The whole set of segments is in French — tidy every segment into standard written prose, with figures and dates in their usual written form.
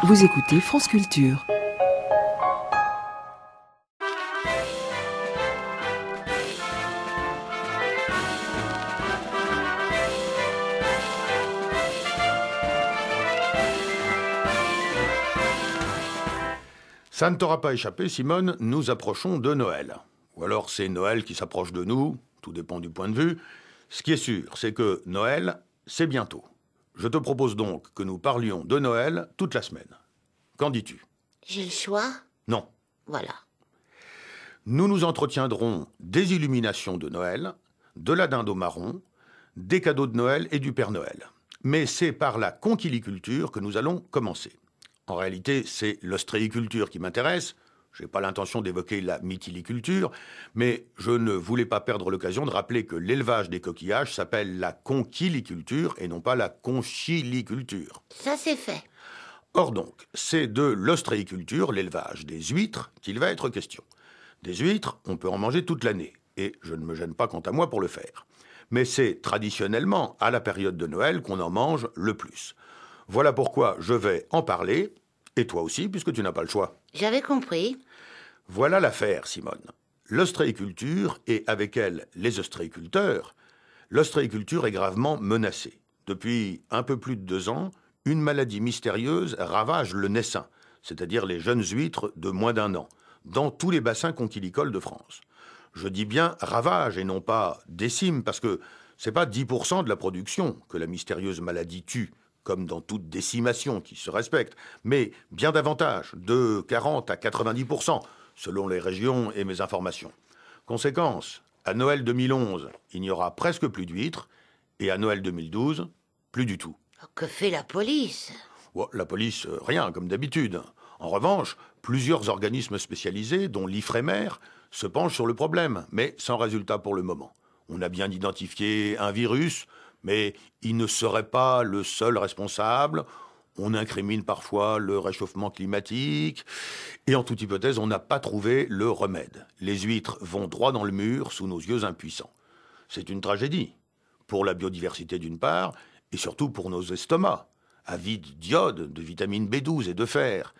Vous écoutez France Culture. Ça ne t'aura pas échappé, Simone, nous approchons de Noël. Ou alors c'est Noël qui s'approche de nous, tout dépend du point de vue. Ce qui est sûr, c'est que Noël, c'est bientôt. Je te propose donc que nous parlions de Noël toute la semaine. Qu'en dis-tu? J'ai le choix? Non. Voilà. Nous nous entretiendrons des illuminations de Noël, de la dinde au marron, des cadeaux de Noël et du Père Noël. Mais c'est par la conchiliculture que nous allons commencer. En réalité, c'est l'ostréiculture qui m'intéresse. Je n'ai pas l'intention d'évoquer la mythiliculture, mais je ne voulais pas perdre l'occasion de rappeler que l'élevage des coquillages s'appelle la conchiliculture et non pas la conchiliculture. Ça, c'est fait. Or donc, c'est de l'ostréiculture, l'élevage des huîtres, qu'il va être question. Des huîtres, on peut en manger toute l'année, et je ne me gêne pas quant à moi pour le faire. Mais c'est traditionnellement à la période de Noël qu'on en mange le plus. Voilà pourquoi je vais en parler, et toi aussi, puisque tu n'as pas le choix. J'avais compris. Voilà l'affaire, Simone. L'ostréiculture, et avec elle les ostréiculteurs, l'ostréiculture est gravement menacée. Depuis un peu plus de 2 ans, une maladie mystérieuse ravage le naissain, c'est-à-dire les jeunes huîtres de moins d'1 an, dans tous les bassins conchilicoles de France. Je dis bien ravage et non pas décime, parce que c'est pas 10% de la production que la mystérieuse maladie tue, comme dans toute décimation qui se respecte, mais bien davantage, de 40 à 90%, selon les régions et mes informations. Conséquence, à Noël 2011, il n'y aura presque plus d'huîtres, et à Noël 2012, plus du tout. Que fait la police? Oh, la police, rien, comme d'habitude. En revanche, plusieurs organismes spécialisés, dont l'Ifremer, se penchent sur le problème, mais sans résultat pour le moment. On a bien identifié un virus, mais il ne serait pas le seul responsable. On incrimine parfois le réchauffement climatique. Et en toute hypothèse, on n'a pas trouvé le remède. Les huîtres vont droit dans le mur sous nos yeux impuissants. C'est une tragédie. Pour la biodiversité d'une part, et surtout pour nos estomacs, avides d'iode, de vitamine B12 et de fer.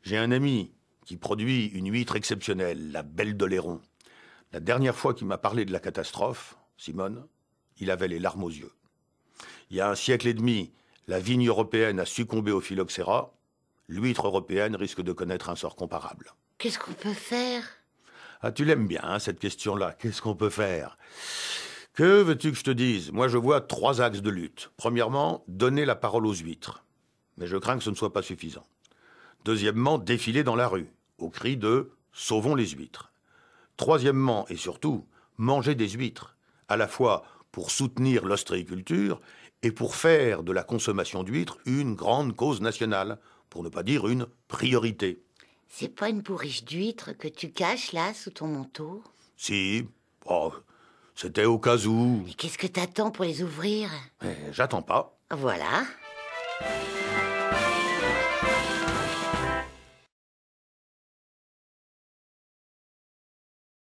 J'ai un ami qui produit une huître exceptionnelle, la Belle d'Oléron. La dernière fois qu'il m'a parlé de la catastrophe, Simone, il avait les larmes aux yeux. Il y a 1 siècle et demi, la vigne européenne a succombé au phylloxéra. L'huître européenne risque de connaître un sort comparable. Qu'est-ce qu'on peut faire? Ah, tu l'aimes bien, hein, cette question-là. Qu'est-ce qu'on peut faire? Que veux-tu que je te dise? Moi, je vois 3 axes de lutte. Premièrement, donner la parole aux huîtres. Mais je crains que ce ne soit pas suffisant. Deuxièmement, défiler dans la rue, au cri de « Sauvons les huîtres ». Troisièmement, et surtout, manger des huîtres, à la fois pour soutenir l'ostréiculture et pour faire de la consommation d'huîtres une grande cause nationale, pour ne pas dire une priorité. C'est pas une bourriche d'huîtres que tu caches là, sous ton manteau? Si, oh, c'était au cas où. Mais qu'est-ce que t'attends pour les ouvrir? Mais j'attends pas. Voilà.